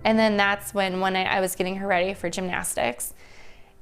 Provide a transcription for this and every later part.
And then that's when one night I was getting her ready for gymnastics,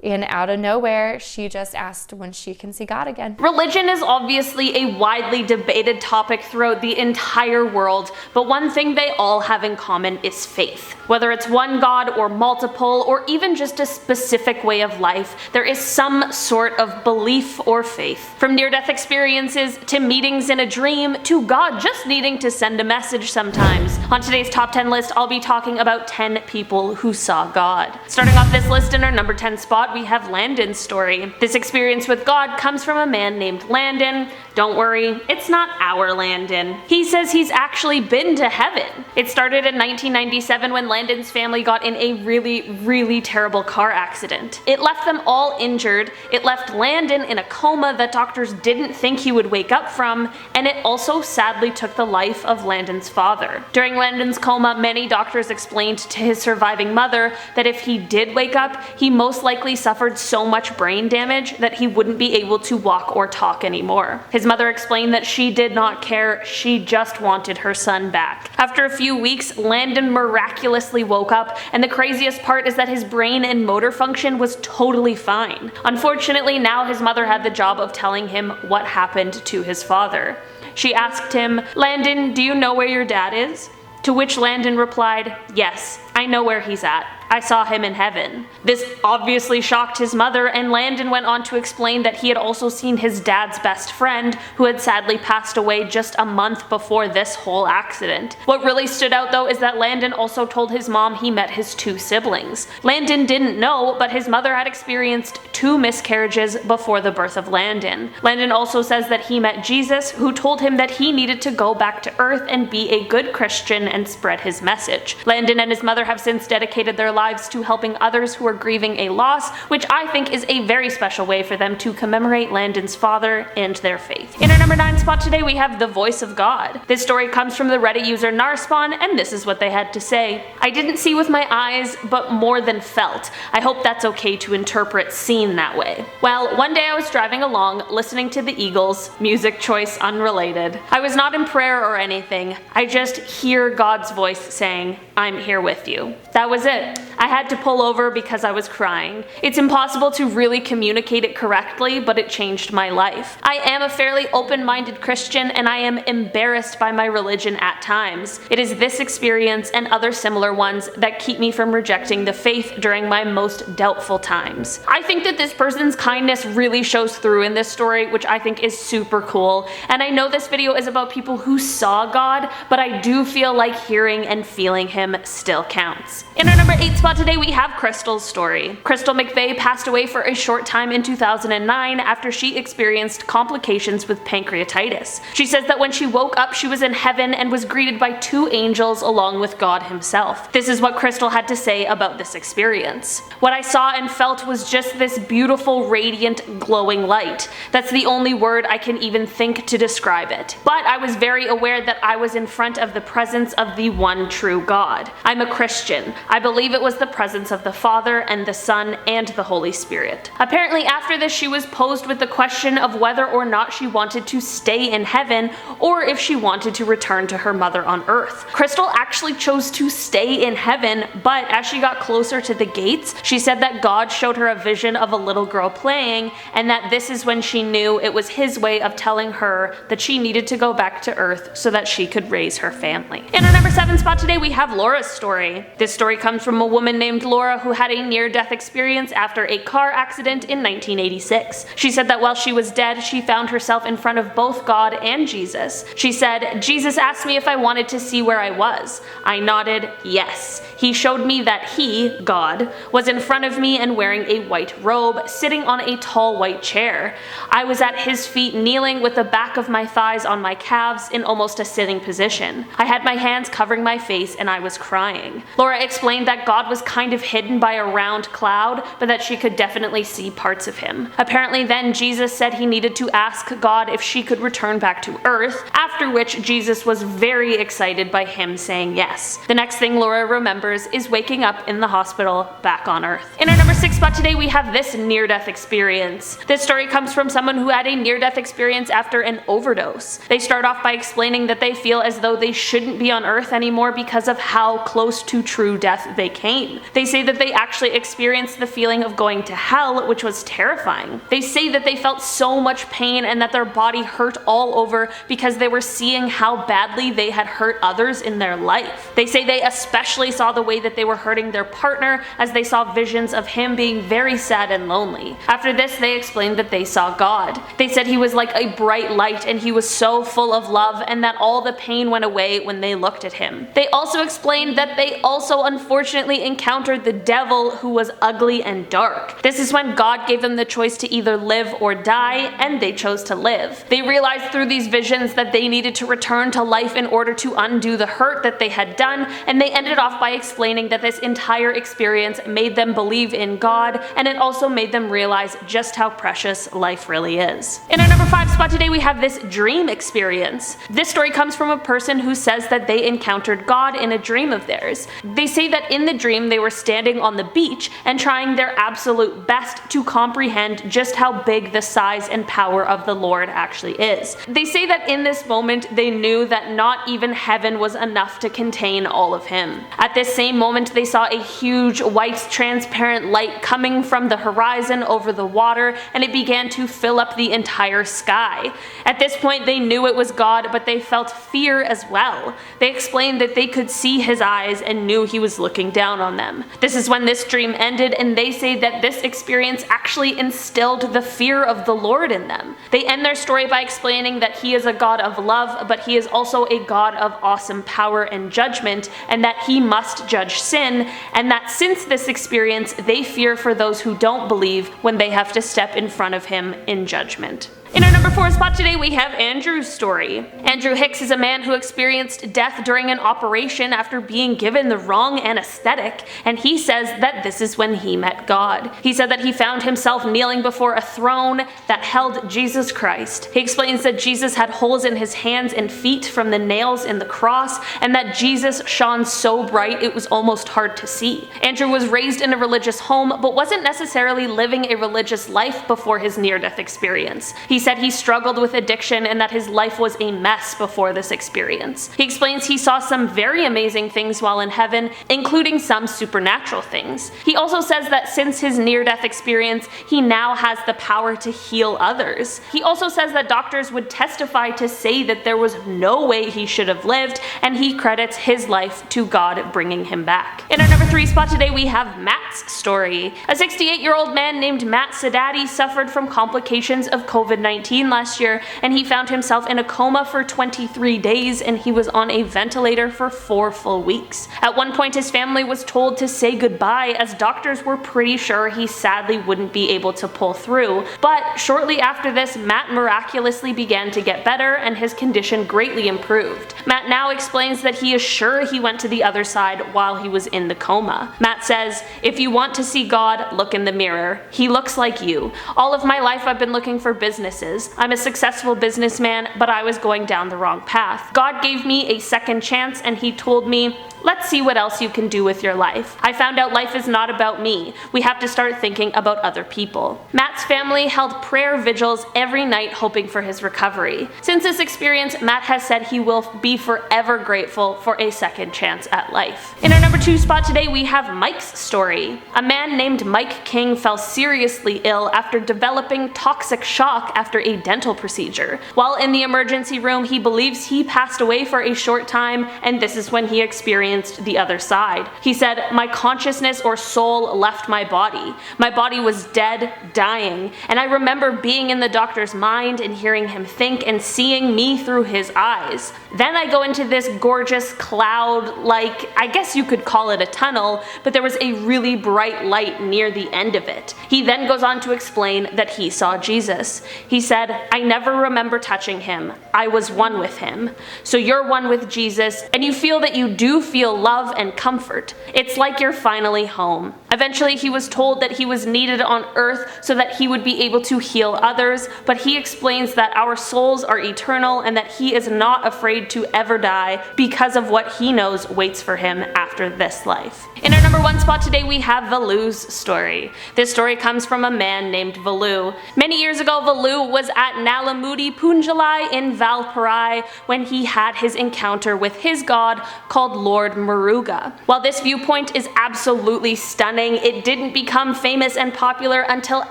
and out of nowhere, she just asked when she can see God again. Religion is obviously a widely debated topic throughout the entire world, but one thing they all have in common is faith. Whether it's one God or multiple, or even just a specific way of life, there is some sort of belief or faith. From near-death experiences, to meetings in a dream, to God just needing to send a message sometimes. On today's top 10 list, I'll be talking about 10 people who saw God. Starting off this list in our number 10 spot, we have Landon's story. This experience with God comes from a man named Landon. Don't worry, it's not our Landon. He says he's actually been to heaven. It started in 1997 when Landon's family got in a really terrible car accident. It left them all injured, it left Landon in a coma that doctors didn't think he would wake up from, and it also sadly took the life of Landon's father. During Landon's coma, many doctors explained to his surviving mother that if he did wake up, he most likely suffered so much brain damage that he wouldn't be able to walk or talk anymore. His mother explained that she did not care, she just wanted her son back. After a few weeks, Landon miraculously woke up, and the craziest part is that his brain and motor function was totally fine. Unfortunately, now his mother had the job of telling him what happened to his father. She asked him, "Landon, do you know where your dad is?" To which Landon replied, "Yes, I know where he's at. I saw him in heaven." This obviously shocked his mother, and Landon went on to explain that he had also seen his dad's best friend, who had sadly passed away just a month before this whole accident. What really stood out though is that Landon also told his mom he met his 2 siblings. Landon didn't know, but his mother had experienced 2 miscarriages before the birth of Landon. Landon also says that he met Jesus, who told him that he needed to go back to Earth and be a good Christian and spread his message. Landon and his mother have since dedicated their lives to helping others who are grieving a loss, which I think is a very special way for them to commemorate Landon's father and their faith. In our number 9 spot today, we have the voice of God. This story comes from the Reddit user Narspawn, and this is what they had to say. "I didn't see with my eyes, but more than felt. I hope that's okay to interpret seen that way. Well, one day I was driving along, listening to the Eagles, music choice unrelated. I was not in prayer or anything. I just hear God's voice saying, 'I'm here with you.' That was it. I had to pull over because I was crying. It's impossible to really communicate it correctly, but it changed my life. I am a fairly open-minded Christian, and I am embarrassed by my religion at times. It is this experience and other similar ones that keep me from rejecting the faith during my most doubtful times." I think that this person's kindness really shows through in this story, which I think is super cool. And I know this video is about people who saw God, but I do feel like hearing and feeling him still counts. In our number 8 spot today, we have Crystal's story. Crystal McVeigh passed away for a short time in 2009 after she experienced complications with pancreatitis. She says that when she woke up, she was in heaven and was greeted by 2 angels along with God himself. This is what Crystal had to say about this experience. "What I saw and felt was just this beautiful, radiant, glowing light. That's the only word I can even think to describe it. But I was very aware that I was in front of the presence of the one true God. I'm a Christian. I believe it was the presence of the Father and the Son and the Holy Spirit." Apparently after this, she was posed with the question of whether or not she wanted to stay in heaven or if she wanted to return to her mother on earth. Crystal actually chose to stay in heaven, but as she got closer to the gates, she said that God showed her a vision of a little girl playing, and that this is when she knew it was his way of telling her that she needed to go back to earth so that she could raise her family. In our number 7 spot today, we have Laura's story. This story comes from a woman named Laura who had a near-death experience after a car accident in 1986. She said that while she was dead, she found herself in front of both God and Jesus. She said, "Jesus asked me if I wanted to see where I was. I nodded yes. He showed me that he, God, was in front of me and wearing a white robe, sitting on a tall white chair. I was at his feet kneeling with the back of my thighs on my calves in almost a sitting position. I had my hands covering my face and I was crying." Laura explained that God was was kind of hidden by a round cloud, but that she could definitely see parts of him. Apparently then Jesus said he needed to ask God if she could return back to Earth, after which Jesus was very excited by him saying yes. The next thing Laura remembers is waking up in the hospital back on Earth. In our number 6 spot today we have this near-death experience. This story comes from someone who had a near-death experience after an overdose. They start off by explaining that they feel as though they shouldn't be on Earth anymore because of how close to true death they came. They say that they actually experienced the feeling of going to hell, which was terrifying. They say that they felt so much pain and that their body hurt all over because they were seeing how badly they had hurt others in their life. They say they especially saw the way that they were hurting their partner, as they saw visions of him being very sad and lonely. After this, they explained that they saw God. They said he was like a bright light and he was so full of love, and that all the pain went away when they looked at him. They also explained that they also unfortunately encountered the devil, who was ugly and dark. This is when God gave them the choice to either live or die, and they chose to live. They realized through these visions that they needed to return to life in order to undo the hurt that they had done, and they ended off by explaining that this entire experience made them believe in God, and it also made them realize just how precious life really is. In our number 5 spot today we have this dream experience. This story comes from a person who says that they encountered God in a dream of theirs. They say that in the dream they were standing on the beach and trying their absolute best to comprehend just how big the size and power of the Lord actually is. They say that in this moment they knew that not even heaven was enough to contain all of him. At this same moment they saw a huge white transparent light coming from the horizon over the water, and it began to fill up the entire sky. At this point they knew it was God, but they felt fear as well. They explained that they could see his eyes and knew he was looking down on them. This is when this dream ended, and they say that this experience actually instilled the fear of the Lord in them. They end their story by explaining that he is a God of love, but he is also a God of awesome power and judgment, and that he must judge sin, and that since this experience they fear for those who don't believe when they have to step in front of him in judgment. In our number 4 spot today we have Andrew's story. Andrew Hicks is a man who experienced death during an operation after being given the wrong anesthetic, and he says that this is when he met God. He said that he found himself kneeling before a throne that held Jesus Christ. He explains that Jesus had holes in his hands and feet from the nails in the cross, and that Jesus shone so bright it was almost hard to see. Andrew was raised in a religious home but wasn't necessarily living a religious life before his near-death experience. He said he struggled with addiction and that his life was a mess before this experience. He explains he saw some very amazing things while in heaven, including some supernatural things. He also says that since his near-death experience, he now has the power to heal others. He also says that doctors would testify to say that there was no way he should have lived, and he credits his life to God bringing him back. In our number 3 spot today we have Matt's story. A 68-year-old man named Matt Sadati suffered from complications of COVID-19 last year, and he found himself in a coma for 23 days, and he was on a ventilator for 4 full weeks. At one point his family was told to say goodbye, as doctors were pretty sure he sadly wouldn't be able to pull through, but shortly after this Matt miraculously began to get better and his condition greatly improved. Matt now explains that he is sure he went to the other side while he was in the coma. Matt says, "If you want to see God, look in the mirror. He looks like you. All of my life I've been looking for businesses. I'm a successful businessman, but I was going down the wrong path. God gave me a second chance, and he told me, let's see what else you can do with your life. I found out life is not about me. We have to start thinking about other people." Matt's family held prayer vigils every night hoping for his recovery. Since this experience, Matt has said he will be forever grateful for a second chance at life. In our number 2 spot today we have Mike's story. A man named Mike King fell seriously ill after developing toxic shock after a dental procedure. While in the emergency room, he believes he passed away for a short time, and this is when he experienced the other side. He said, "My consciousness or soul left my body. My body was dead, dying, and I remember being in the doctor's mind and hearing him think and seeing me through his eyes. Then I go into this gorgeous cloud-like, I guess you could call it a tunnel, but there was a really bright light near the end of it." He then goes on to explain that he saw Jesus. He said, "I never remember touching him. I was one with him." So you're one with Jesus, and you feel that you do feel love and comfort. It's like you're finally home. Eventually, he was told that he was needed on earth so that he would be able to heal others, but he explains that our souls are eternal and that he is not afraid to ever die because of what he knows waits for him after this life. In our number 1 spot today, we have VELU'S story. This story comes from a man named Velu. Many years ago, Velu was at Nalamudi Punjalai in Valparai when he had his encounter with his god called Lord Muruga. While this viewpoint is absolutely stunning, it didn't become famous and popular until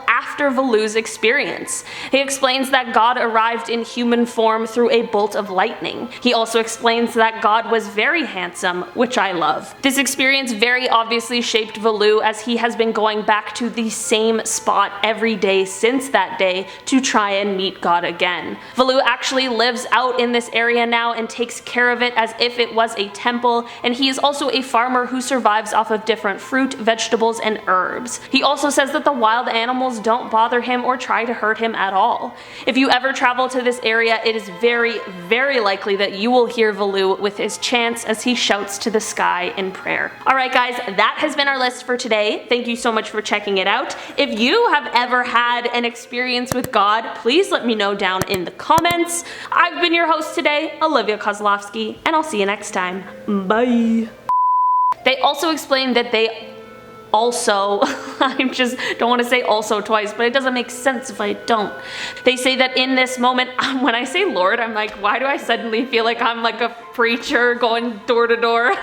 after Velu's experience. He explains that God arrived in human form through a bolt of lightning. He also explains that God was very handsome, which I love. This experience very obviously shaped Velu, as he has been going back to the same spot every day since that day to try and meet God again. Velu actually lives out in this area now and takes care of it as if it was a temple, and he is also a farmer who survives off of different fruit, vegetables, and herbs. He also says that the wild animals don't bother him or try to hurt him at all. If you ever travel to this area, it is very, very likely that you will hear Velu with his chants as he shouts to the sky in prayer. Alright guys, that has been our list for today. Thank you so much for checking it out. If you have ever had an experience with God, please let me know down in the comments. I've been your host today, Olivia Kozlowski, and I'll see you next time. Bye. They also explained that they also, I just don't want to say also twice, but it doesn't make sense if I don't. They say that in this moment, when I say Lord, I'm like, why do I suddenly feel like I'm like a preacher going door to door?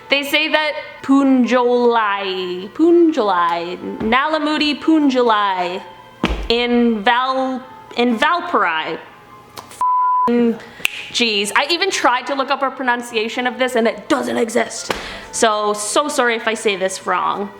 They say that Punjalai, Nalamudi Punjalai, in Valparai. Jeez, I even tried to look up a pronunciation of this and it doesn't exist. So sorry if I say this wrong.